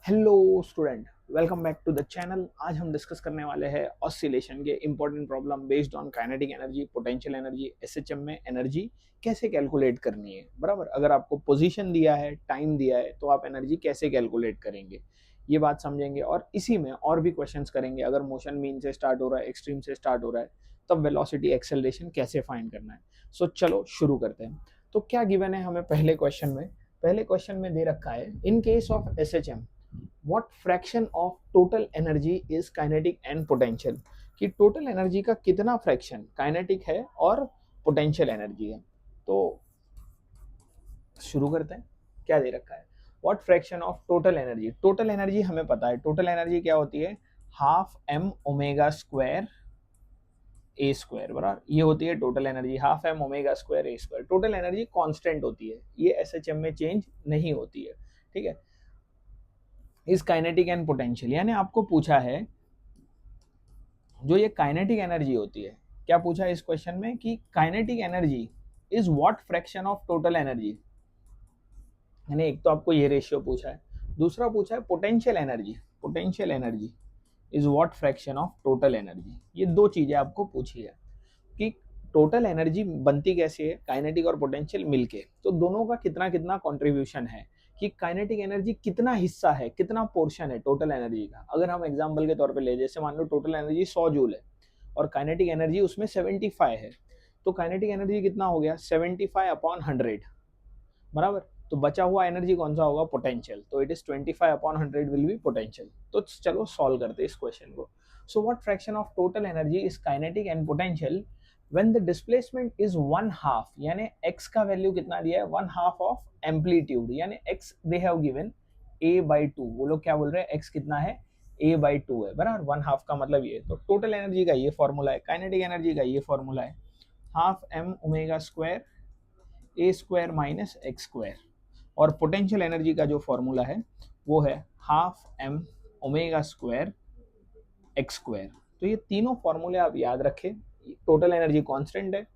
Hello student, welcome back to the channel. आज हम discuss करने वाले हैं ऑसिलेशन के important problem based on kinetic energy, potential energy, SHM में एनर्जी कैसे कैलकुलेट करनी है। बराबर, अगर आपको पोजीशन दिया है, टाइम दिया है, तो आप एनर्जी कैसे कैलकुलेट करेंगे, ये बात समझेंगे। और इसी में और भी क्वेश्चंस करेंगे। अगर मोशन मीन से स्टार्ट हो रहा है, एक्सट्रीम से स्टार्ट हो रहा है, तब वेलोसिटी एक्सेलरेशन कैसे फाइंड करना है। सो चलो शुरू करते हैं। तो क्या गिवन है हमें पहले क्वेश्चन में दे रखा है, in case of SHM what fraction of total energy is kinetic and potential, कि टोटल एनर्जी का कितना फ्रैक्शन काइनेटिक है और पोटेंशियल एनर्जी है। तो शुरू करते हैं। क्या दे रखा है, what fraction of total energy. Total energy हमें पता है, टोटल एनर्जी क्या होती है, half M omega square A square. बराबर, ये होती है total energy, half M omega square A square. Total energy constant होती है, ये एसएचएम में चेंज नहीं होती है। ठीक है, इज काइनेटिक एंड पोटेंशियल, यानी आपको पूछा है जो ये काइनेटिक एनर्जी होती है, क्या पूछा है इस क्वेश्चन में कि kinetic energy is what fraction of total energy. यानी एक तो आपको ये रेशियो पूछा है, दूसरा पूछा है potential energy is what fraction of total energy. ये दो चीजें आपको पूछी है कि टोटल एनर्जी बनती कैसे है, काइनेटिक और पोटेंशियल मिलके, तो दोनों का कितना कितना कंट्रीब्यूशन है, कि काइनेटिक एनर्जी कितना हिस्सा है, कितना पोर्शन है टोटल एनर्जी का। अगर हम एग्जांपल के तौर पे ले, जैसे मान लो टोटल एनर्जी 100 जूल है और काइनेटिक एनर्जी उसमें 75 है, तो काइनेटिक एनर्जी कितना हो गया, 75/100। बराबर, तो बचा हुआ एनर्जी कौन सा होगा, पोटेंशियल। तो it is 25/100 will be potential. तो चलो सॉल्व करते इस क्वेश्चन को। So what fraction of total energy is kinetic and potential when the displacement is 1/2, यानी x का वैल्यू कितना दिया है, 1/2 ऑफ एम्पलीट्यूड, यानी x they have given a/2। वो लोग क्या बोल रहे हैं, x कितना है, a/2 है। बराबर, 1/2 का मतलब ये। तो टोटल एनर्जी का ये फॉर्मूला है, काइनेटिक एनर्जी का ये फॉर्मूला है, half M omega square A square minus X square. और पोटेंशियल एनर्जी का जो फॉर्मूला है वो है half M omega square X square. तो ये तीनों फॉर्मूले आप याद रखें। टोटल एनर्जी कांस्टेंट है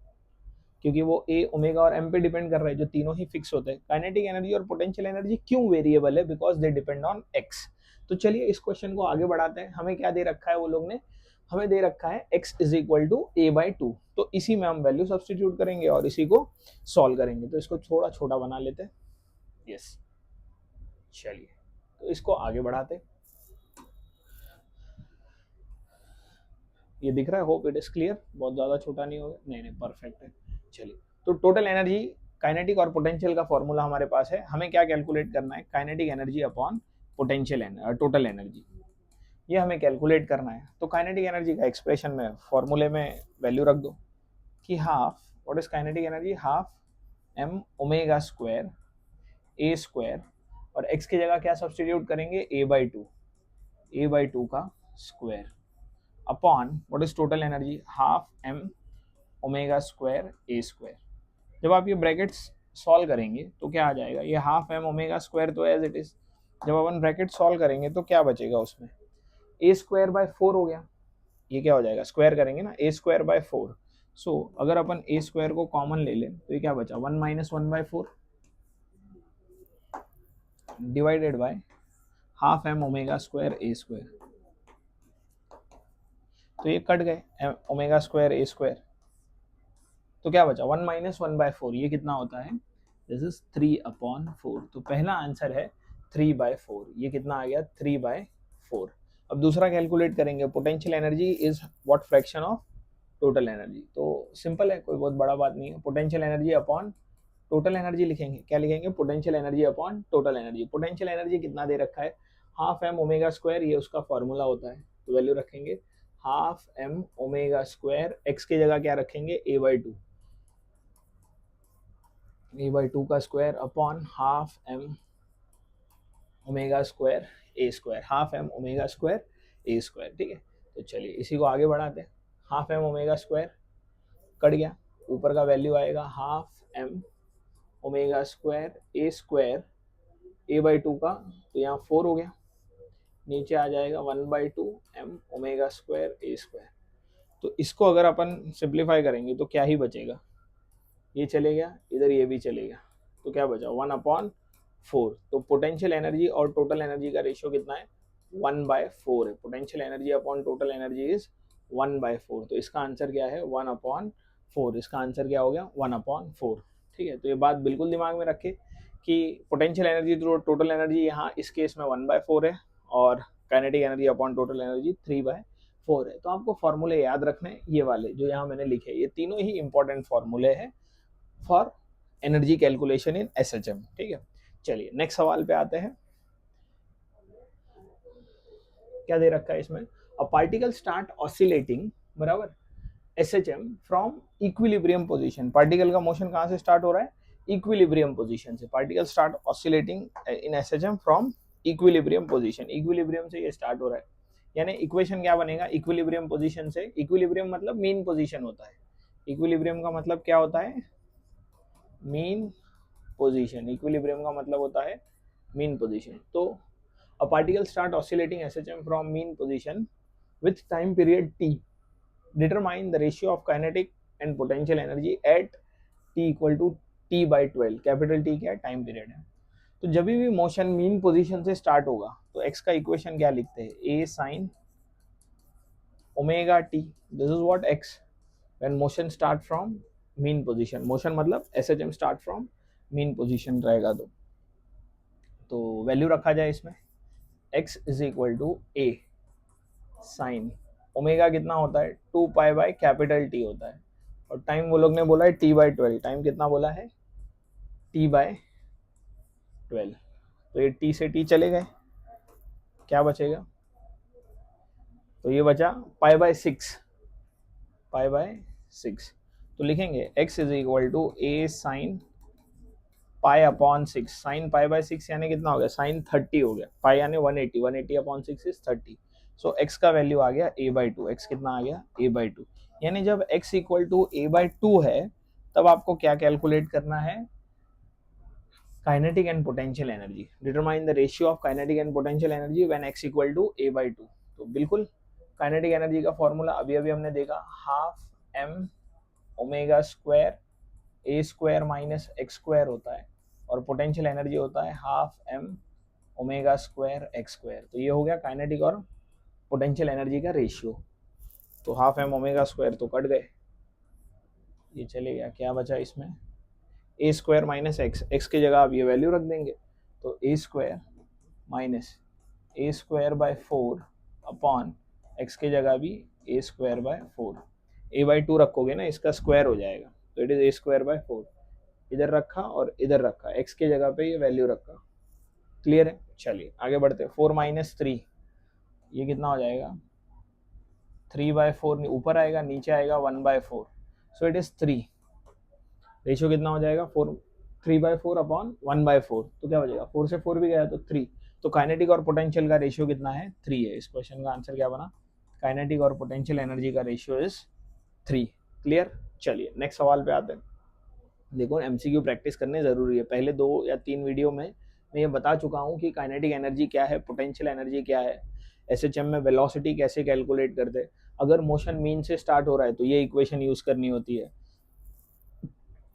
क्योंकि वो ए ओमेगा और एम पे डिपेंड कर रहा है, जो तीनों ही फिक्स होते हैं। काइनेटिक एनर्जी और पोटेंशियल एनर्जी क्यों वेरिएबल है, because they depend on x. तो चलिए इस क्वेश्चन को आगे बढ़ाते हैं। हमें क्या दे रखा है, वो लोग ने हमें दे रखा है x is equal to a/2। तो इसी में हम वैल्यू सब्सटीट्यूट करेंगे और इसी को सॉल्व करेंगे। तो इसको थोड़ा छोटा बना लेते हैं। यस, चलिए तो इसको आगे बढ़ाते। ये दिख रहा है, होप इट इज क्लियर, बहुत ज़्यादा छोटा नहीं होगा, नहीं नहीं परफेक्ट है। चलिए, तो टोटल एनर्जी, काइनेटिक और पोटेंशियल का फॉर्मूला हमारे पास है। हमें क्या कैलकुलेट करना है, kinetic energy upon potential total energy, ये हमें कैलकुलेट करना है। तो काइनेटिक एनर्जी का एक्सप्रेशन में फॉर्मूले में वैल्यू रख दो कि half, what is kinetic energy, half M omega square A square, और एक्स की जगह क्या सब्सटीट्यूट करेंगे, a/2 का square upon what is total energy, half M omega square A square. जब आप ये ब्रैकेट्स सॉल्व करेंगे तो क्या आ जाएगा, ये हाफ एम ओमेगा स्क्वायर तो एज इट इज, जब अपन ब्रैकेट सॉल्व करेंगे तो क्या बचेगा उसमें, ए स्क्वायर बाय 4 हो गया। ये क्या हो जाएगा, स्क्वायर करेंगे ना, ए स्क्वायर बाय 4। सो अगर अपन ए स्क्वायर को कॉमन ले लें तो ये क्या बचा, 1 - 1/4 divided by half M omega square A square. तो ये कट गए ओमेगा स्क्वायर ए स्क्वायर, तो क्या बचा, 1 - 1/4। ये कितना होता है, दिस इज 3/4। तो पहला आंसर है 3/4। ये कितना आ गया, 3/4। अब दूसरा कैलकुलेट करेंगे, potential energy is what fraction of total energy. तो सिंपल है, कोई बहुत बड़ा बात नहीं है। Potential energy upon total energy लिखेंगे, क्या लिखेंगे, potential energy upon total energy. Potential energy कितना दे रखा है, हाफ एम ओमेगा स्क्वायर, ये उसका फॉर्मूला होता है। तो वैल्यू रखेंगे half M omega square, X की जगह क्या रखेंगे, a/2 का square upon half M omega square A square, half M omega square A square. ठीक है, तो चलिए इसी को आगे बढ़ाते हैं। Half M omega square cut गया, ऊपर का वैल्यू आएगा half M omega square A square, a/2 का, तो यहाँ 4 हो गया, नीचे आ जाएगा 1/2 M omega square A square. तो इसको अगर अपन सिंप्लीफाई करेंगे तो क्या ही बचेगा, ये चले गया इधर, ये भी चले गया, तो क्या बचा, 1/4 4, तो पोटेंशियल एनर्जी और टोटल एनर्जी का रेशियो कितना है 1/4 है। Potential energy upon total energy is 1/4, तो इसका आंसर क्या है 1/4, इसका आंसर क्या हो गया 1/4। ठीक है, तो ये बात बिल्कुल दिमाग में रखे कि पोटेंशियल एनर्जी तो टोटल एनर्जी यहाँ इस केस में 1/4 है और kinetic energy upon total energy 3/4 है। तो आपको फॉर्मूले याद रखने ये वाले जो यहाँ मैंने लिखे, ये तीनों ही इंपॉर्टेंट फॉर्मूले हैं for energy calculation in SHM. ठीक है, चलिए नेक्स्ट सवाल पे आते हैं। क्या दे रखा है इसमें, अ पार्टिकल स्टार्ट ऑसिलेटिंग बराबर SHM from equilibrium position. Particle का मोशन कहाँ से स्टार्ट हो रहा है, इक्विलिब्रियम पोजीशन से। Particle start oscillating in SHM from equilibrium position, equilibrium से ये स्टार्ट हो रहा है। यानी इक्वेशन क्या बनेगा इक्विलिब्रियम पोजीशन से, इक्विलिब्रियम मतलब मीन पोजीशन होता है, इक्विलिब्रियम का मतलब क्या होता है मीन पोजीशन, इक्विलिब्रियम का मतलब होता है मीन पोजीशन। तो a particle start oscillating SHM from mean position with time period t, determine the ratio of kinetic and potential energy at t equal to t/12, capital T क्या है time period है। तो जब भी motion mean position से start होगा तो x का इक्वेशन क्या लिखते हैं a sin omega t, this is what x when motion start from mean position, motion मतलब SHM start from mean position रहेगा। तो वैल्यू रखा जाए इसमें x is equal to A sine omega कितना होता है 2 पाई कैपिटल टी होता है, और टाइम वो लोग ने बोला है t/12, टाइम कितना बोला है t/12। तो ये t से t चले गए, क्या बचेगा, तो ये बचा π/6, π/6। तो लिखेंगे x is equal to A sine π/6, sine π/6 यानी कितना हो गया साइन 30 हो गया, पाई यानी 180, 180/6 इज 30। सो x का वैल्यू आ गया a/2, x कितना आ गया a/2। यानी जब x इक्वल टू a/2 है तब आपको क्या कैलकुलेट करना है kinetic and potential energy, determine the ratio of kinetic and potential energy when x equal to a/2। तो बिल्कुल काइनेटिक एनर्जी का फॉर्मूला अभी अभी हमने देखा, half m omega square a square minus x square होता है, और पोटेंशियल एनर्जी होता है half m omega square x square. तो ये हो गया काइनेटिक और पोटेंशियल एनर्जी का रेशियो। तो हाफ m ओमेगा स्क्वायर तो कट गए, ये चले गया, क्या बचा इसमें a स्क्वायर माइनस x की जगह आप ये वैल्यू रख देंगे, तो a square minus a square by 4 upon x की जगह भी a स्क्वायर बाय 4, a/2 रखोगे ना इसका स्क्वायर हो जाएगा, तो it is a square by 4, इधर रखा और इधर रखा, x के जगह पे ये वैल्यू रखा। क्लियर है, चलिए आगे बढ़ते हैं। 4 - 3 ये कितना हो जाएगा 3/4, ऊपर आएगा नीचे आएगा 1/4, सो इट इज 3। रेशियो कितना हो जाएगा 3/4 अपॉन 1/4, तो क्या हो जाएगा 4 से 4 भी गया तो 3। तो काइनेटिक और पोटेंशियल का रेशियो कितना है 3 है। इस क्वेश्चन का आंसर क्या बना, काइनेटिक और पोटेंशियल एनर्जी का रेशियो इज 3। क्लियर, चलिए नेक्स्ट सवाल पे आते हैं। देखो एमसीक्यू प्रैक्टिस करने ज़रूरी है, पहले 2 या 3 वीडियो में मैं ये बता चुका हूँ कि काइनेटिक एनर्जी क्या है, पोटेंशियल एनर्जी क्या है, एसएचएम में वेलोसिटी कैसे कैलकुलेट करते हैं। अगर मोशन मीन से स्टार्ट हो रहा है तो ये इक्वेशन यूज़ करनी होती है,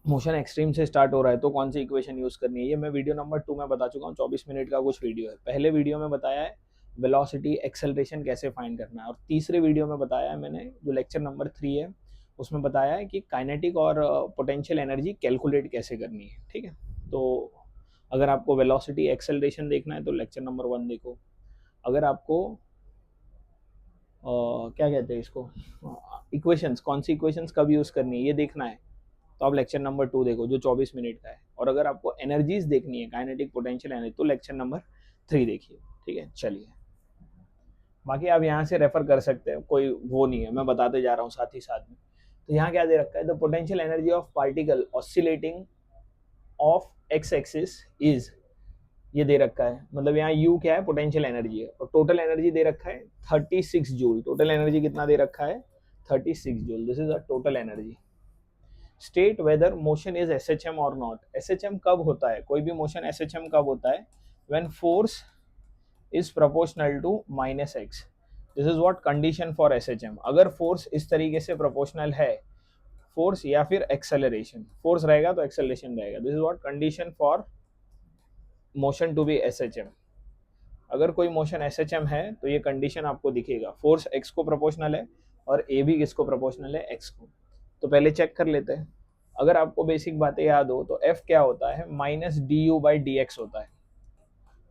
मोशन एक्सट्रीम से स्टार्ट हो रहा है तो कौन सी इक्वेशन यूज़ करनी है, ये मैं वीडियो नंबर 2 में बता चुका हूँ, 24 मिनट का कुछ वीडियो है। पहले वीडियो में बताया है वेलोसिटी एक्सेलरेशन कैसे फाइंड करना है, और तीसरे वीडियो में बताया है मैंने जो लेक्चर नंबर 3 है उसमें बताया है कि काइनेटिक और पोटेंशियल एनर्जी कैलकुलेट कैसे करनी है। ठीक है, तो अगर आपको वेलोसिटी एक्सेलरेशन देखना है तो लेक्चर नंबर 1 देखो, अगर आपको क्या कहते हैं इसको इक्वेशंस, कौन सी इक्वेशंस कब यूज़ करनी है ये देखना है तो आप लेक्चर नंबर 2 देखो जो 24 मिनट का है, और अगर आपको एनर्जीज देखनी है काइनेटिक पोटेंशियल एनर्जी तो लेक्चर नंबर 3 देखिए। ठीक है, चलिए बाकी आप यहाँ से रेफर कर सकते हैं, कोई वो नहीं है, मैं बताते जा रहा हूँ साथ ही साथ में। तो यहाँ क्या दे रखा है, the potential energy of particle oscillating of x axis is, ये दे रखा है, मतलब यहाँ U क्या है पोटेंशियल एनर्जी है, और टोटल एनर्जी दे रखा है 36 जूल। टोटल एनर्जी कितना दे रखा है 36 joule, this is a total energy. State whether motion is SHM और नॉट, SHM कब होता है, कोई भी मोशन SHM कब होता है, when force is proportional to -x, this is what condition for SHM। अगर फोर्स इस तरीके से प्रोपोर्शनल है, फोर्स या फिर एक्सेलरेशन, फोर्स रहेगा तो एक्सेलरेशन रहेगा, this is what condition for motion to be S H M. अगर कोई मोशन एस एच एम है तो ये कंडीशन आपको दिखेगा, फोर्स एक्स को प्रोपोर्शनल है और ए भी किसको प्रोपोर्शनल है, एक्स को। तो पहले चेक कर लेते हैं। अगर आपको बेसिक बातें याद हो तो एफ क्या होता है, minus D U by D x होता है।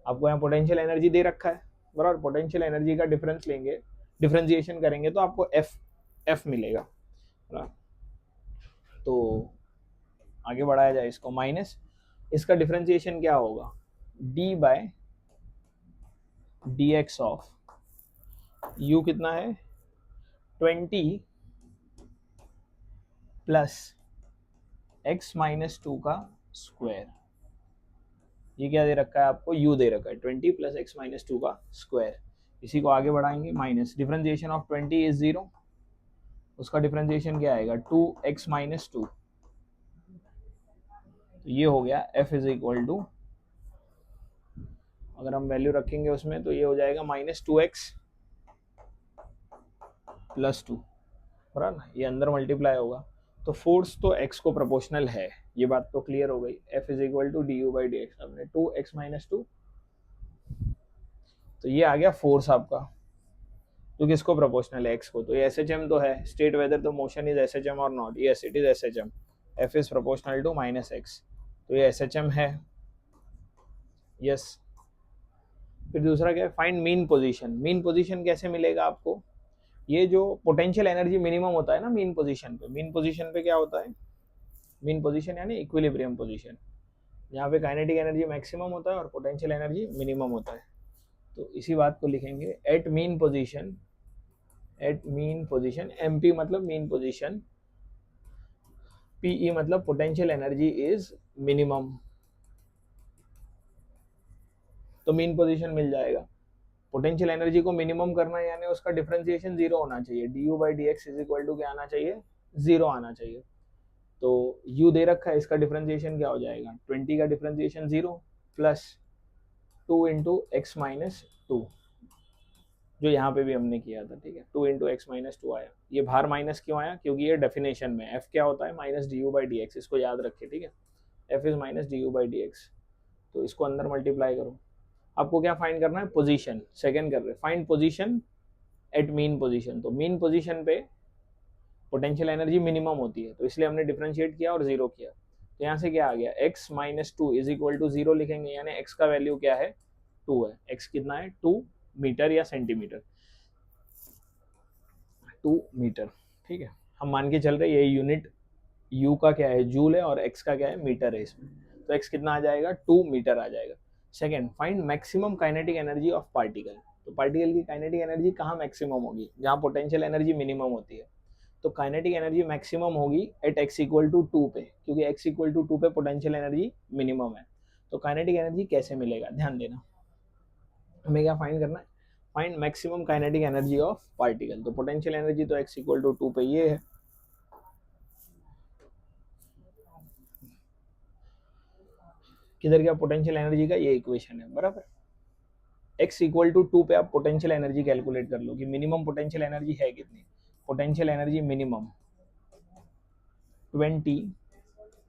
आपको यहाँ पोटेंशियल एनर्जी दे रखा है बराबर, पोटेंशियल एनर्जी का डिफरेंस लेंगे, डिफरेंशिएशन करेंगे तो आपको एफ मिलेगा। तो आगे बढ़ाया जाए इसको, माइनस इसका डिफरेंशिएशन क्या होगा, D by D X of U कितना है 20 प्लस एक्स माइनस 2 का स्क्वायर। ये क्या दे रखा है आपको, u दे रखा है 20 प्लस एक्स माइनस 2 का स्क्वायर। इसी को आगे बढ़ाएंगे, माइनस डिफरेंशिएशन ऑफ 20 इज 0, उसका डिफरेंशिएशन क्या आएगा 2x माइनस 2। तो ये हो गया f इज इक्वल टू, अगर हम वैल्यू रखेंगे उसमें तो ये हो जाएगा माइनस 2x प्लस 2, बराबर ना, ये अंदर मल्टीप्लाई होगा। तो फोर्स तो x को प्रोपोर्शनल है, ये बात तो क्लियर हो गई। f is equal to D U by D X, हमने 2x माइनस 2, तो ये आ गया फोर्स आपका, तो किसको प्रोपोर्शनल है, x को। तो ये एस एच एम तो है, state whether the motion is S H M or not, yes it is S H M, F is proportional to minus X, तो ये एस एच एम है, यस। फिर दूसरा क्या है, find mean position. Mean position कैसे मिलेगा आपको, ये जो पोटेंशियल एनर्जी मिनिमम होता है ना मीन पोजीशन पे, मीन पोजीशन पे क्या होता है, मीन पोजीशन यानी इक्विलिब्रियम पोजीशन, जहाँ पे काइनेटिक एनर्जी मैक्सिमम होता है और पोटेंशियल एनर्जी मिनिमम होता है। तो इसी बात को लिखेंगे, at mean position, at mean position, M P मतलब मीन पोजीशन, पीई मतलब पोटेंशियल एनर्जी इज मिनिमम। तो मीन पोजीशन मिल जाएगा। पोटेंशियल एनर्जी को मिनिमम करना है यानी उसका डिफरेंशिएशन 0 होना चाहिए, D U by D X is equal to क्या आना चाहिए, 0 आना चाहिए। तो u दे रखा है, इसका डिफरेंशिएशन क्या हो जाएगा, 20 का differentiation 0 plus 2 into x minus 2, जो यहाँ पे भी हमने किया था, ठीक है। 2 इंटू एक्स माइनस 2 आया, ये बाहर माइनस क्यों आया, क्योंकि ये डेफिनेशन में f क्या होता है, minus D U by D x, इसको याद रखे, ठीक है। f is minus D U by D x, तो इसको अंदर मल्टीप्लाई करो। आपको क्या फाइंड करना है, पोजीशन, सेकंड कर रहे, find position at mean position. तो मीन पोजीशन पे पोटेंशियल एनर्जी मिनिमम होती है, तो इसलिए हमने डिफरेंशिएट किया और 0 किया। तो यहाँ से क्या आ गया, x minus 2 is equal to 0 लिखेंगे, यानी x का वैल्यू क्या है 2 है। x कितना है 2 मीटर या सेंटीमीटर, 2 मीटर, ठीक है। हम मान के चल रहे ये यूनिट u का क्या है जूल है और x का क्या है मीटर है इसमें, तो x कितना आ जाएगा 2 मीटर आ जाएगा। Second, find maximum kinetic energy of particle. तो पार्टिकल की काइनेटिक एनर्जी कहाँ मैक्सिमम होगी, जहाँ पोटेंशियल एनर्जी मिनिमम होती है। तो काइनेटिक एनर्जी मैक्सिमम होगी एट x इक्वल टू 2 पे, क्योंकि x इक्वल टू 2 पे पोटेंशियल एनर्जी मिनिमम है। तो काइनेटिक एनर्जी कैसे मिलेगा, ध्यान देना, हमें क्या फाइंड करना है, find maximum kinetic energy of particle. तो पोटेंशियल एनर्जी तो x इक्वल टू 2 पे ये है, किधर गया पोटेंशियल एनर्जी का, ये इक्वेशन है बराबर। x इक्वल टू 2 पे आप पोटेंशियल एनर्जी कैलकुलेट कर लो कि मिनिमम पोटेंशियल एनर्जी है कितनी। Potential energy minimum 20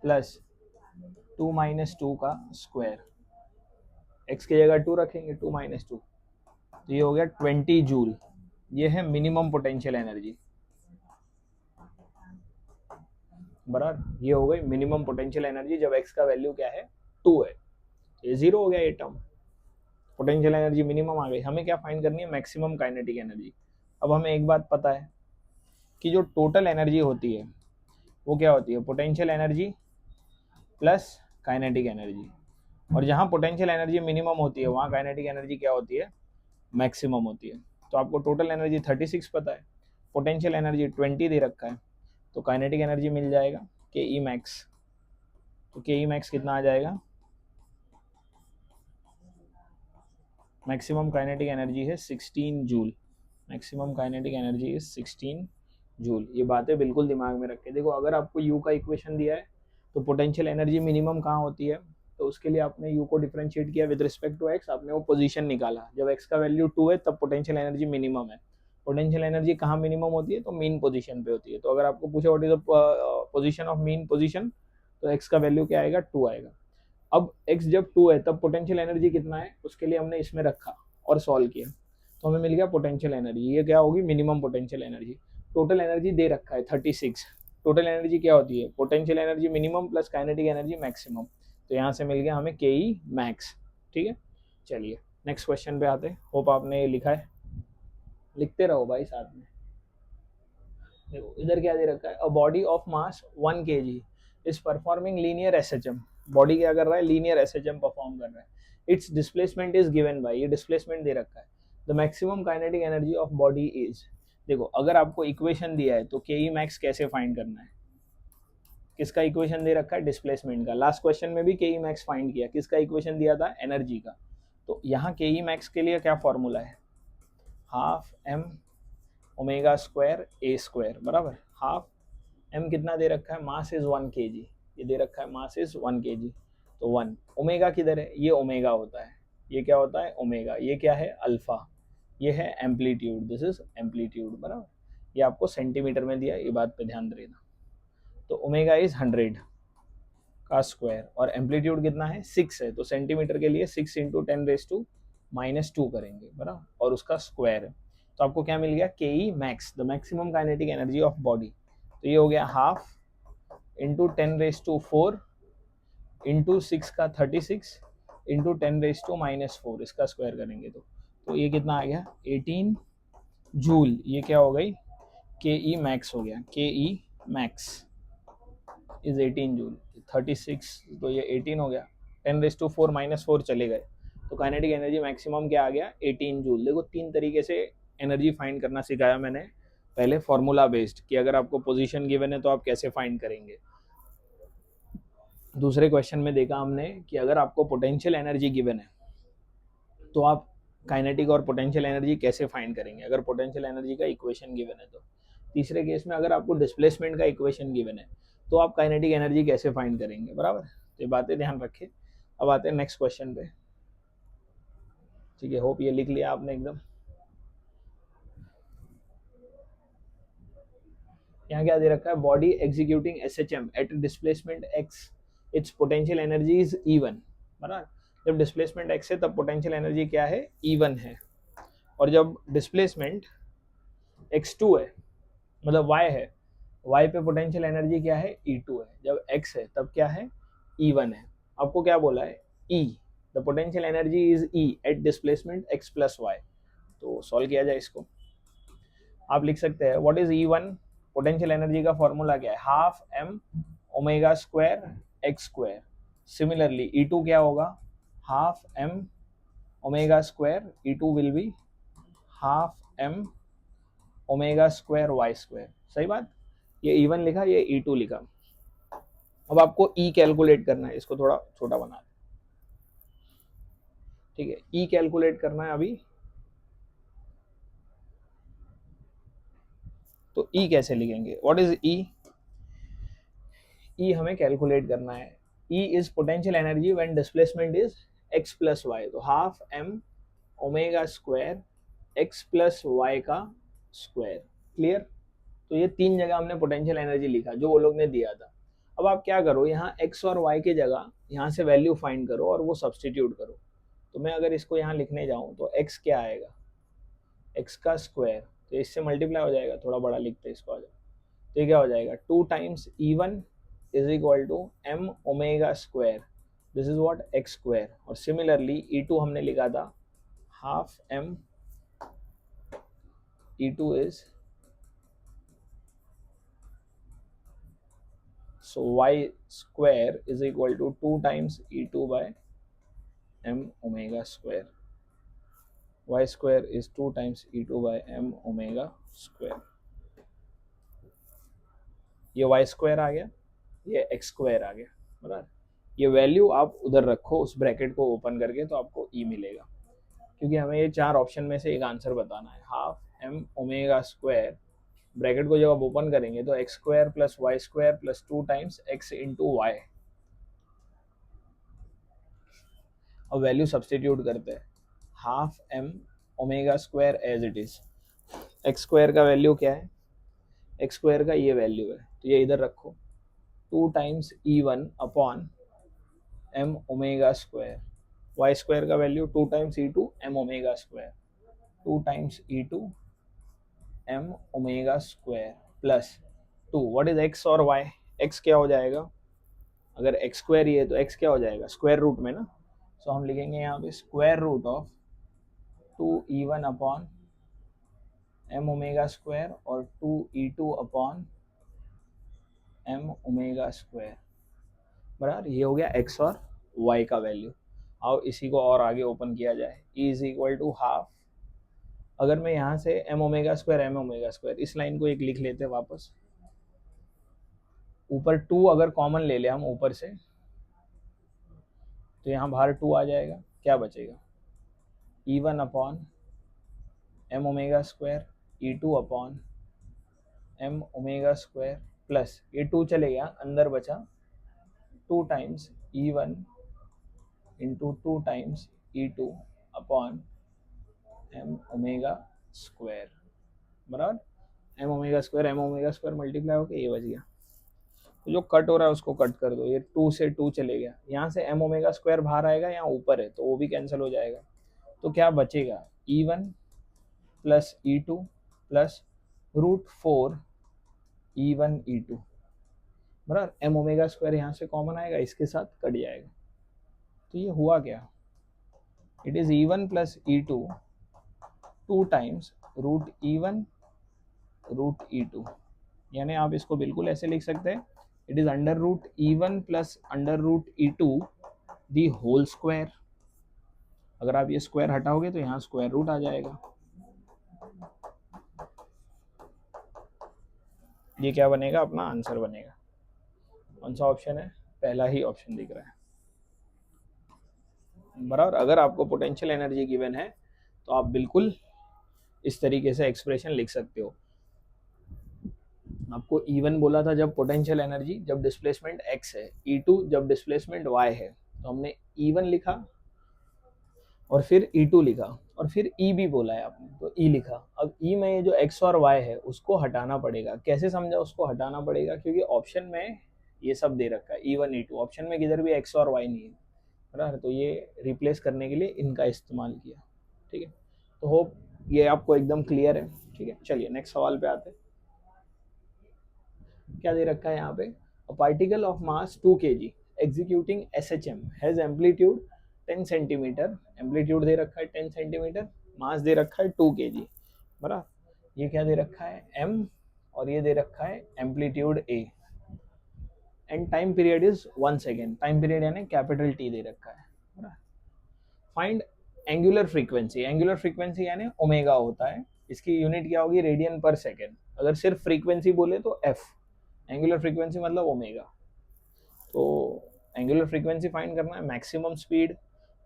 plus 2 minus 2 का स्क्वायर, x की जगह 2 रखेंगे, 2 माइनस 2, तो ये हो गया 20 जूल, ये है मिनिमम पोटेंशियल एनर्जी बराबर। ये हो गई मिनिमम पोटेंशियल एनर्जी जब x का वैल्यू क्या है 2 है, ये 0 हो गया ये टर्म, पोटेंशियल एनर्जी मिनिमम आ गई। हमें क्या फाइंड करनी है, मैक्सिमम काइनेटिक एनर्जी। अब हमें एक बात पता है कि जो टोटल एनर्जी होती है वो क्या होती है, potential energy plus kinetic energy, और जहाँ पोटेंशियल एनर्जी मिनिमम होती है वहाँ काइनेटिक एनर्जी क्या होती है, मैक्सिमम होती है। तो आपको टोटल एनर्जी 36 पता है, पोटेंशियल एनर्जी 20 दे रखा है, तो काइनेटिक एनर्जी मिल जाएगा के ई मैक्स। तो के ई मैक्स कितना आ जाएगा, मैक्सिमम काइनेटिक एनर्जी है 16 joule, maximum kinetic energy is 16 joule. ये बातें बिल्कुल दिमाग में रखें। देखो अगर आपको यू का इक्वेशन दिया है तो पोटेंशियल एनर्जी मिनिमम कहाँ होती है, तो उसके लिए आपने यू को डिफरेंशिएट किया विद रिस्पेक्ट टू एक्स, आपने वो पोजीशन निकाला, जब एक्स का वैल्यू 2 है तब पोटेंशियल एनर्जी मिनिमम है। पोटेंशियल एनर्जी कहाँ मिनिमम होती है, तो मीन पोजीशन पे होती है। तो अगर आपको पूछे what is the position of mean position, तो एक्स का वैल्यू क्या आएगा 2 आएगा। अब x जब 2 है तब पोटेंशियल एनर्जी कितना है उसके लिए हमने इसमें रखा और सॉल्व किया, तो हमें मिल गया पोटेंशियल एनर्जी, ये क्या होगी minimum potential energy. Total energy दे रखा है 36। टोटल एनर्जी क्या होती है, potential energy minimum plus kinetic energy maximum, तो यहाँ से मिल गया हमें के ई मैक्स। ठीक है, चलिए नेक्स्ट क्वेश्चन पे आते हैं। होप आपने ये लिखा है, लिखते रहो भाई साथ में। देखो इधर क्या दे रखा है, a body of mass 1 kg is performing linear SHM. Body क्या कर रहा है, लीनियर एसएचएम परफॉर्म कर रहा है। It's displacement is given by, ये डिस्प्लेसमेंट दे रखा है। The maximum kinetic energy of body is, देखो अगर आपको इक्वेशन दिया है तो के ई मैक्स कैसे फाइंड करना है, किसका इक्वेशन दे रखा है, डिस्प्लेसमेंट का। लास्ट क्वेश्चन में भी के ई मैक्स फाइंड किया, किसका इक्वेशन दिया था, एनर्जी का। तो यहाँ के ई मैक्स के लिए क्या फॉर्मूला है, half M omega square A square बराबर हाफ एम कितना दे रखा है, मास इज 1 kg, ये दे रखा है मास इज 1 kg, तो 1 ओमेगा किधर है, ये ओमेगा होता है, ये क्या होता है ओमेगा, ये क्या है अल्फा, ये है एम्पलीट्यूड, दिस इज एम्पलीट्यूड बराबर। ये आपको सेंटीमीटर में दिया, ये बात पे ध्यान देना। तो ओमेगा इज 100 का स्क्वायर और एम्पलीट्यूड कितना है 6 है, तो सेंटीमीटर के लिए 6 इंटू 10⁻⁻² करेंगे बराबर, और उसका स्क्वायर है। तो आपको क्या मिल गया, K E max, the maximum kinetic energy of body. तो ये हो गया हाफ इंटू 10⁻⁴ इंटू 6 का 36 इंटू 10⁻⁻⁴, इसका स्क्वायर करेंगे तो ये कितना आ गया 18 जूल। ये क्या हो गई, के ई मैक्स हो गया, K E max is 18 joule. 36 तो ये 18 हो गया, 10⁻⁴ चले गए, तो काइनेटिक एनर्जी मैक्सिमम क्या आ गया 18 जूल। देखो 3 तरीके से एनर्जी फाइंड करना सिखाया मैंने, पहले फॉर्मूला बेस्ड कि अगर आपको पोजीशन गिवन है तो आप कैसे फाइंड करेंगे। दूसरे क्वेश्चन में देखा हमने कि अगर आपको पोटेंशियल एनर्जी गिवन है तो आप काइनेटिक और पोटेंशियल एनर्जी कैसे फाइंड करेंगे, अगर पोटेंशियल एनर्जी का इक्वेशन गिवन है तो। तीसरे केस में अगर आपको डिस्प्लेसमेंट का इक्वेशन गिवन है तो आप काइनेटिक एनर्जी कैसे फाइंड करेंगे बराबर। तो ये बातें ध्यान रखें। अब आते हैं नेक्स्ट क्वेश्चन पे। ठीक है, होप ये लिख लिया आपने एकदम। यहाँ क्या दे रखा है, body executing SHM at displacement X, its potential energy is E1 बराबर। जब डिस्प्लेसमेंट एक्स है तब पोटेंशियल एनर्जी क्या है E1 है, और जब डिस्प्लेसमेंट x2 है मतलब y है, y पे पोटेंशियल एनर्जी क्या है E2 है। जब x है तब क्या है E1 है। आपको क्या बोला है E, the potential energy is E at displacement x plus Y. तो सॉल्व किया जाए इसको, आप लिख सकते हैं what is E1, potential energy का फॉर्मूला क्या है, half M omega square X square. Similarly E2 क्या होगा, half M omega square, E2 will be half M omega square Y square. सही बात, ये E1 लिखा, ये E2 लिखा। अब आपको E कैलकुलेट करना है, इसको थोड़ा छोटा बना दे। ठीक है, E कैलकुलेट करना है अभी। तो E कैसे लिखेंगे, व्हाट इज E, E हमें कैलकुलेट करना है। E is potential energy when displacement is x plus Y, तो half M omega square x plus Y का स्क्वायर। क्लियर, तो ये 3 जगह हमने पोटेंशियल एनर्जी लिखा जो वो लोग ने दिया था। अब आप क्या करो, यहाँ x और y की जगह यहाँ से वैल्यू फाइंड करो और वो सब्सटीट्यूट करो। तो मैं अगर इसको यहाँ लिखने जाऊँ तो x क्या आएगा, x का स्क्वायर, तो इससे मल्टीप्लाई हो जाएगा, थोड़ा बड़ा लिखते इसको आ जाए, तो ये क्या हो जाएगा 2 times E1 is equal to M omega square, this is what X square. और सिमिलरली E2 हमने लिखा था half M, E2 is so y square is equal to 2 times E2 by m omega square, y square is 2 times E2 by m omega square। ये y square आ गया, ये x square आ गया बराबर। ये value आप उधर रखो उस ब्रैकेट को ओपन करके, तो आपको E मिलेगा, क्योंकि हमें ये 4 ऑप्शन में से एक आंसर बताना है। Half M omega square, bracket को जब आप ओपन करेंगे तो X square plus Y square plus 2 times X into Y. अब वैल्यू सब्सटीट्यूट करते हैं, half M omega square as it is, X square का वैल्यू क्या है, एक्स स्क्वायर का ये वैल्यू है, तो ये इधर रखो 2 times E1 upon M omega square, Y square का value 2 times E to M omega square, 2 times E to M omega square plus 2, what is X और वाई, एक्स क्या हो जाएगा, अगर एक्स स्क्वायर ये है तो एक्स क्या हो जाएगा स्क्वायर रूट में ना, सो हम लिखेंगे यहाँ पे square root of 2e1 upon M omega square और 2e2 upon M omega square, बराबर ये हो गया एक्स और वाई का वैल्यू। आओ इसी को और आगे ओपन किया जाए, e is equal to half, अगर मैं यहाँ से एम ओमेगा स्क्वायर इस लाइन को एक लिख लेते हैं वापस, ऊपर 2 अगर कॉमन ले ले हम ऊपर से तो यहाँ बाहर 2 आ जाएगा, क्या बचेगा e1 upon M omega square, e2 upon M omega square plus ये 2 चले गया, अंदर बचा 2 times e1 into 2 times e2 upon M omega square, बराबर एम ओमेगा स्क्वायर मल्टीप्लाई होकर ये बच गया, तो जो कट हो रहा है उसको कट कर दो, ये 2 से 2 चले गया, यहाँ से एम ओमेगा स्क्वायर बाहर आएगा, यहाँ ऊपर है तो वो भी कैंसिल हो जाएगा, तो क्या बचेगा e1 plus e2 plus √4 e1 e2, बराबर एम ओमेगा स्क्वायर यहाँ से कॉमन आएगा, इसके साथ कट जाएगा, तो ये हुआ क्या, it is e1 plus e2 2 times √e1 √e2, यानी आप इसको बिल्कुल ऐसे लिख सकते हैं, it is under root e1 plus under root e2 the whole square, अगर आप ये स्क्वायर हटाओगे तो यहाँ स्क्वायर रूट आ जाएगा, ये क्या बनेगा अपना आंसर बनेगा, कौन सा ऑप्शन है, पहला ही ऑप्शन दिख रहा है, बराबर। अगर आपको पोटेंशियल एनर्जी गिवन है तो आप बिल्कुल इस तरीके से एक्सप्रेशन लिख सकते हो, आपको E1 बोला था जब पोटेंशियल एनर्जी, जब डिस्प्लेसमेंट x है, E2 जब डिस्प्लेसमेंट y है, तो हमने E1 लिखा और फिर E2 लिखा और फिर E भी बोला है आपने तो E लिखा, अब E में ये जो x और y है उसको हटाना पड़ेगा, कैसे समझा उसको हटाना पड़ेगा, क्योंकि ऑप्शन में ये सब दे रखा है E1 E2, ऑप्शन में किधर भी x और y नहीं है, बराबर, तो ये रिप्लेस करने के लिए इनका इस्तेमाल किया, ठीक है, तो होप ये आपको एकदम क्लियर है, ठीक है। चलिए नेक्स्ट सवाल पे आते हैं, क्या दे रखा है यहाँ पे, a particle of mass 2 kg executing SHM has amplitude 10 centimetre, amplitude दे रखा है 10 सेंटीमीटर, मास दे रखा है 2 kg, बराबर, ये क्या दे रखा है m और ये दे रखा है amplitude a and time period is 1 second, time period यानी कैपिटल T दे रखा है, बराबर। Find angular frequency, angular frequency यानी ओमेगा होता है, इसकी यूनिट क्या होगी रेडियन पर सेकेंड, अगर सिर्फ फ्रीक्वेंसी बोले तो f, एंगुलर फ्रीक्वेंसी मतलब ओमेगा, तो एंगुलर फ्रीक्वेंसी फाइंड करना है, maximum speed,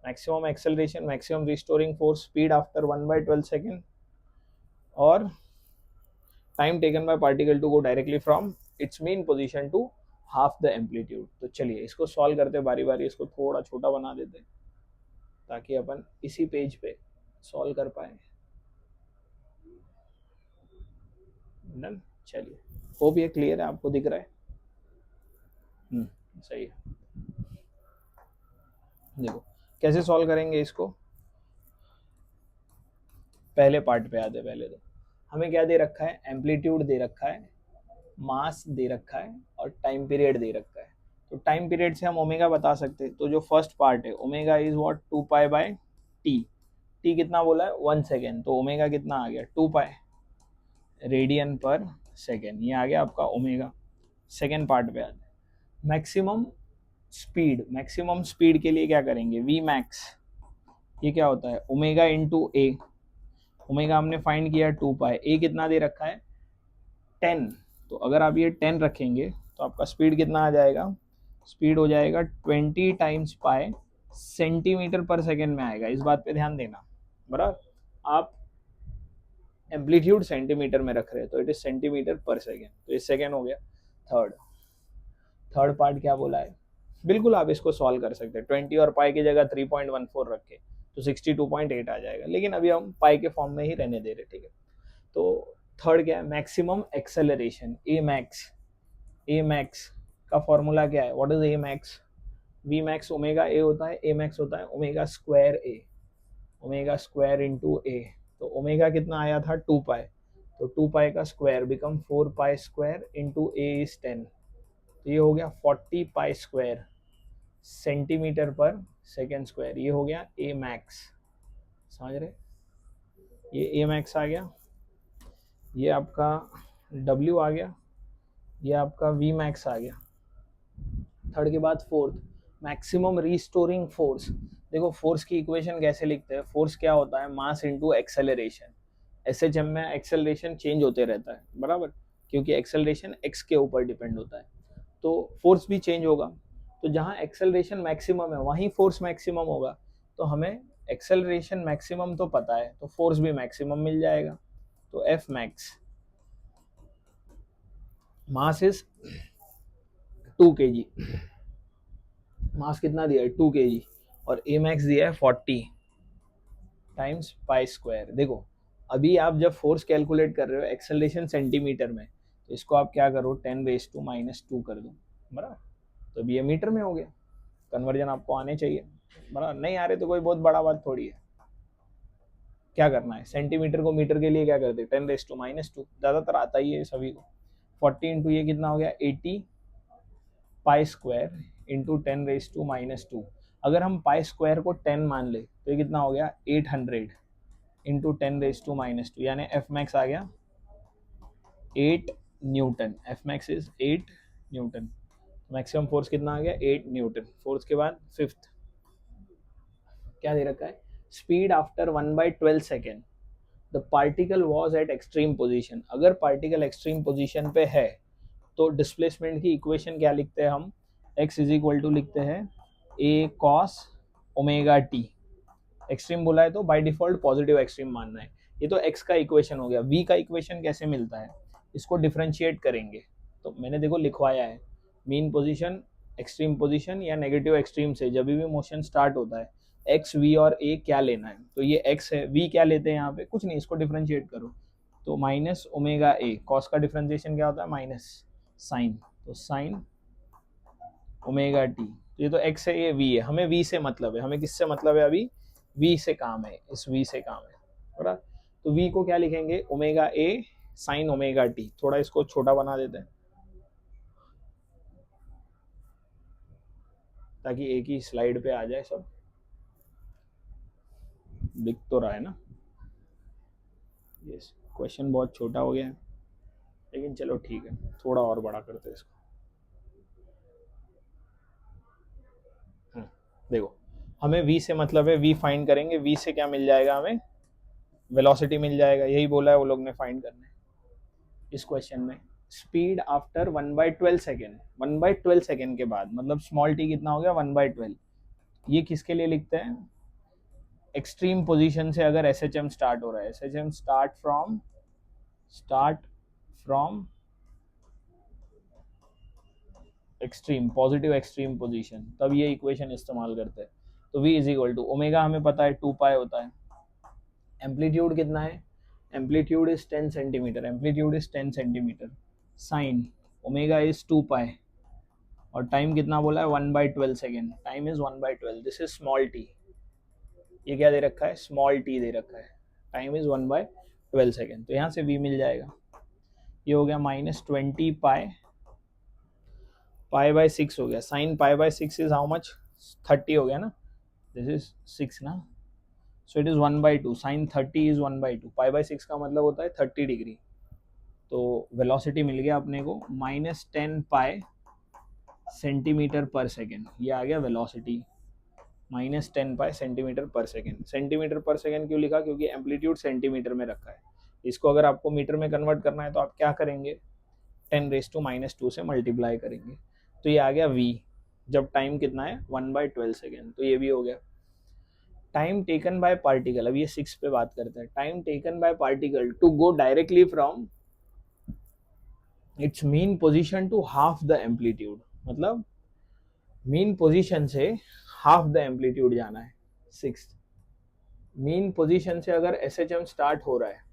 maximum acceleration, maximum restoring force, speed after 1/12 second, और time taken by particle to go directly from its mean position to half the amplitude. तो चलिए इसको solve करते बारी बारी, इसको थोड़ा छोटा बना देते ताकि अपन इसी पेज पे सॉल्व कर पाए। डन, चलिए होप ये क्लियर है, आपको दिख रहा है, सही है। देखो कैसे सॉल्व करेंगे इसको, पहले पार्ट पे आते, पहले तो हमें क्या दे रखा है, एम्पलीट्यूड दे रखा है, मास दे रखा है और टाइम पीरियड दे रखा है, तो टाइम पीरियड से हम ओमेगा बता सकते हैं, तो जो फर्स्ट पार्ट है omega is what 2 pi by T, T कितना बोला है 1 सेकेंड, तो ओमेगा कितना आ गया 2 पाई रेडियन पर सेकेंड, ये आ गया आपका ओमेगा। सेकेंड पार्ट पे आते हैं, मैक्सिमम स्पीड, मैक्सिमम स्पीड के लिए क्या करेंगे, वी मैक्स, ये क्या होता है ओमेगा इंटू ए, ओमेगा हमने फाइंड किया 2 पाई, ए कितना दे रखा है 10, तो अगर आप ये 10 रखेंगे तो आपका स्पीड कितना आ जाएगा, स्पीड हो जाएगा 20 टाइम्स पाई सेंटीमीटर पर सेकेंड में आएगा, इस बात पे ध्यान देना, बराबर। आप एम्पलीट्यूड सेंटीमीटर में रख रहे हैं तो इट इज सेंटीमीटर पर सेकेंड, तो ये सेकेंड हो गया। थर्ड पार्ट क्या बोला है, बिल्कुल आप इसको सॉल्व कर सकते हैं, 20 और पाई की जगह 3.14 रखे तो 62.8 आ जाएगा, लेकिन अभी हम पाई के फॉर्म में ही रहने दे रहे, ठीक है। तो थर्ड क्या है, maximum acceleration, A max, A max का फॉर्मूला क्या है, what is A max, V max omega A होता है, ए मैक्स होता है omega square A, omega square into A. तो ओमेगा कितना आया था 2 पाई, तो 2 पाई का square become 4 pi square into A is 10, तो ये हो गया 40 पाई स्क्वायर सेंटीमीटर पर सेकेंड स्क्वायर। ये हो गया ए मैक्स, समझ रहे, ये ए मैक्स आ गया, ये आपका डब्ल्यू आ गया, ये आपका वी मैक्स आ गया। थर्ड के बाद फोर्थ, मैक्सिमम रिस्टोरिंग फोर्स। देखो फोर्स की इक्वेशन कैसे लिखते हैं, फोर्स क्या होता है, मास इनटू एक्सेलरेशन। एसएचएम में एक्सेलरेशन चेंज होते रहता है, बराबर, क्योंकि एक्सेलरेशन एक्स के ऊपर डिपेंड होता है, तो फोर्स भी चेंज होगा। तो जहाँ एक्सेलरेशन मैक्सिमम है वहीं फोर्स मैक्सिमम होगा, तो हमें एक्सेलरेशन मैक्सिमम तो पता है, तो फोर्स भी मैक्सिमम मिल जाएगा। तो F max, mass is 2 kg, मास कितना दिया है 2 kg, और ए मैक्स दिया है 40 टाइम्स पाई स्क्वायर। देखो अभी आप जब फोर्स कैलकुलेट कर रहे हो एक्सेलरेशन सेंटीमीटर में, तो इसको आप क्या करो 10⁻⁻² कर दो, बराबर, तो अभी ये मीटर में हो गया। कन्वर्जन आपको आने चाहिए, बराबर, नहीं आ रहे तो कोई बहुत बड़ा बात थोड़ी है। क्या करना है, सेंटीमीटर को मीटर के लिए क्या करते हैं 10⁻², ज़्यादातर आता ही है सभी को। 40 इंटू ये कितना हो गया 80 पाई स्क्वायर इंटू 10⁻²। अगर हम पाई स्क्वायर को 10 मान ले तो ये कितना हो गया 800 इंटू 10⁻², यानी एफ मैक्स आ गया 8 Newton. F max is 8 Newton. Maximum force कितना आ गया 8 न्यूटन। फोर्स के बाद फिफ्थ क्या दे रखा है, speed after 1/12 second the particle was at extreme position. अगर पार्टिकल एक्सट्रीम पोजिशन पे है तो डिस्प्लेसमेंट की इक्वेशन क्या लिखते हैं हम, x इज इक्वल टू लिखते हैं a cos omega T. Extreme बोला है तो बाय डिफॉल्ट पॉजिटिव एक्सट्रीम मानना है। ये तो x का इक्वेशन हो गया। v का इक्वेशन कैसे मिलता है, इसको डिफरेंशिएट करेंगे, तो मैंने देखो लिखवाया है मीन पोजीशन, एक्सट्रीम पोजीशन या नेगेटिव एक्सट्रीम से जब भी मोशन स्टार्ट होता है x v और a क्या लेना है, तो ये x है, v क्या लेते हैं यहाँ पे कुछ नहीं, इसको डिफरेंशिएट करो तो माइनस ओमेगा ए, कॉस का डिफरेंशिएशन क्या होता है माइनस साइन, तो साइन ओमेगा टी। तो ये तो x है, ये v है, हमें v से मतलब है, हमें किससे मतलब है अभी, v से काम है, इस v से काम है, बराबर। तो v को क्या लिखेंगे omega A sine omega T. थोड़ा इसको छोटा बना देते हैं ताकि एक ही स्लाइड पे आ जाए सब, दिख तो रहा है ना। यस, क्वेश्चन बहुत छोटा हो गया है लेकिन चलो ठीक है, थोड़ा और बड़ा करते हैं इसको। देखो हमें v से मतलब है, v फाइंड करेंगे, v से क्या मिल जाएगा हमें, वेलोसिटी मिल जाएगा, यही बोला है वो लोग ने फाइंड करने इस क्वेश्चन में। स्पीड आफ्टर 1/12 सेकेंड, 1/12 सेकेंड के बाद मतलब स्मॉल टी कितना हो गया 1/12। ये किसके लिए लिखते हैं, एक्सट्रीम पोजीशन से अगर एस एच एम स्टार्ट हो रहा है, S H M start from extreme, positive extreme position, तब ये इक्वेशन इस्तेमाल करते हैं। तो v is equal to omega हमें पता है 2 पाई होता है, एम्पलीट्यूड कितना है, amplitude is 10 centimetre, amplitude is 10 centimetre, sine omega is 2 पाई, और टाइम कितना बोला है 1/12 second, time is 1/12, this is small T. ये क्या दे रखा है स्मॉल टी दे रखा है, टाइम इज 1/12 सेकेंड, तो यहाँ से v मिल जाएगा। ये हो गया -20 पाई, पाई/6 हो गया, साइन पाई/6 इज हाउ मच 30 हो गया ना, दिस इज 6 ना, so it is 1/2, sine 30 is 1/2, पाई/6 का मतलब होता है 30 डिग्री। तो वेलोसिटी मिल गया अपने को -10 पाई सेंटीमीटर पर सेकेंड, ये आ गया वेलोसिटी -10 पाई सेंटीमीटर पर सेकेंड। सेंटीमीटर पर सेकेंड क्यों लिखा, क्योंकि एम्पलीट्यूड सेंटीमीटर में रखा है। इसको अगर आपको मीटर में कन्वर्ट करना है तो आप क्या करेंगे 10⁻²से मल्टीप्लाई करेंगे, तो ये आ गया v, जब टाइम कितना है 1/12 सेकेंड, तो ये भी हो गया। टाइम टेकन बाय पार्टिकल, अब ये 6 पे बात करते हैं। Time taken by particle to go directly from its mean position to half the amplitude, मतलब मीन पोजीशन से हाफ द एम्पलीट्यूड जाना है। 6 मीन पोजीशन से अगर एस एच एम स्टार्ट हो रहा है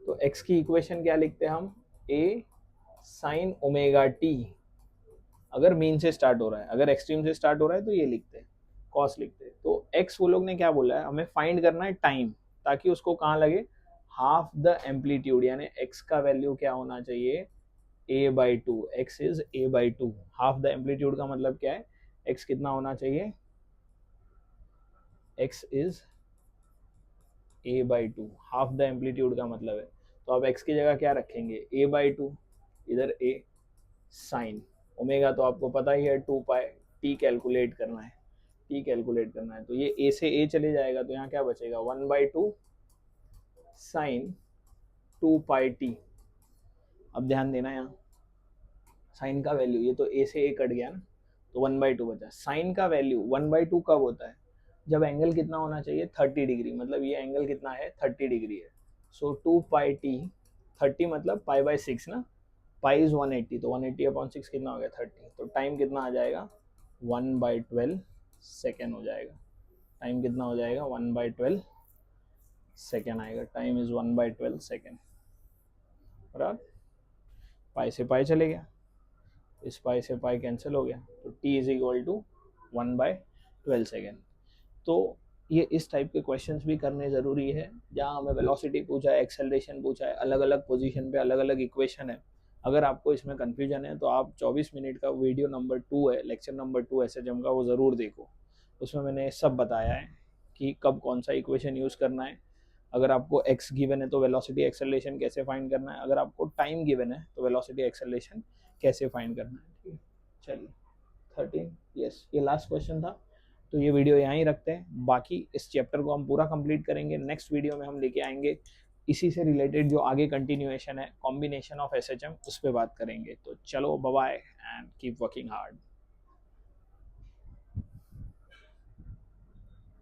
तो x की इक्वेशन क्या लिखते हैं हम, a साइन ओमेगा टी अगर मीन से स्टार्ट हो रहा है, अगर एक्सट्रीम से स्टार्ट हो रहा है तो ये लिखते हैं, कॉस लिखते हैं। तो एक्स वो लोग ने क्या बोला है, हमें फाइंड करना है टाइम, ताकि उसको कहाँ लगे, हाफ द एम्पलीट्यूड, यानी एक्स का वैल्यू क्या होना चाहिए, a/2, x is a/2। Half the amplitude का मतलब क्या है, x कितना होना चाहिए, x is a/2, half the amplitude का मतलब है। तो आप x की जगह क्या रखेंगे, a/2, इधर a साइन ओमेगा, तो आपको पता ही है 2 पाई, t कैलकुलेट करना है, t कैलकुलेट करना है, तो ये a से a चले जाएगा, तो यहाँ क्या बचेगा, 1/2 साइन 2 पाई t। अब ध्यान देना यहाँ, साइन का वैल्यू, ये तो a से a कट गया ना, तो 1/2 बचा। साइन का वैल्यू 1/2 कब होता है, जब एंगल कितना होना चाहिए, 30 डिग्री, मतलब ये एंगल कितना है, 30 डिग्री है। सो 2 पाई t, 30 मतलब पाई/6 ना, पाई इज 180, तो 180/6 कितना हो गया, 30। तो टाइम कितना आ जाएगा, 1/12 सेकेंड हो जाएगा। टाइम कितना हो जाएगा, 1/12 सेकेंड आएगा। Time is 1/12 second. बराबर, पाई से पाई चले गया, इस पाई से पाई कैंसिल हो गया, तो t is equal to 1/12 second. तो ये इस टाइप के क्वेश्चंस भी करने ज़रूरी है, जहाँ हमें वेलोसिटी पूछा है, एक्सेलरेशन पूछा है, अलग अलग पोजीशन पे अलग अलग इक्वेशन है। अगर आपको इसमें कन्फ्यूजन है तो आप 24 मिनट का वीडियो नंबर 2 है, लेक्चर नंबर 2 SHM का, वो ज़रूर देखो। उसमें मैंने सब बताया है कि कब कौन सा इक्वेशन यूज़ करना है। अगर आपको एक्स गिवन है तो वेलोसिटी एक्सेलरेशन कैसे फाइंड करना है, अगर आपको टाइम गिवन है तो वेलोसिटी एक्सेलरेशन कैसे फाइंड करना है। ठीक है, चलिए 13, यस, ये लास्ट क्वेश्चन था। तो ये वीडियो यहाँ ही रखते हैं, बाकी इस चैप्टर को हम पूरा कंप्लीट करेंगे। नेक्स्ट वीडियो में हम लेके आएंगे इसी से रिलेटेड जो आगे कंटिन्यूएशन है, कॉम्बिनेशन ऑफ SHM, उस पर बात करेंगे। तो चलो bye bye and keep working hard.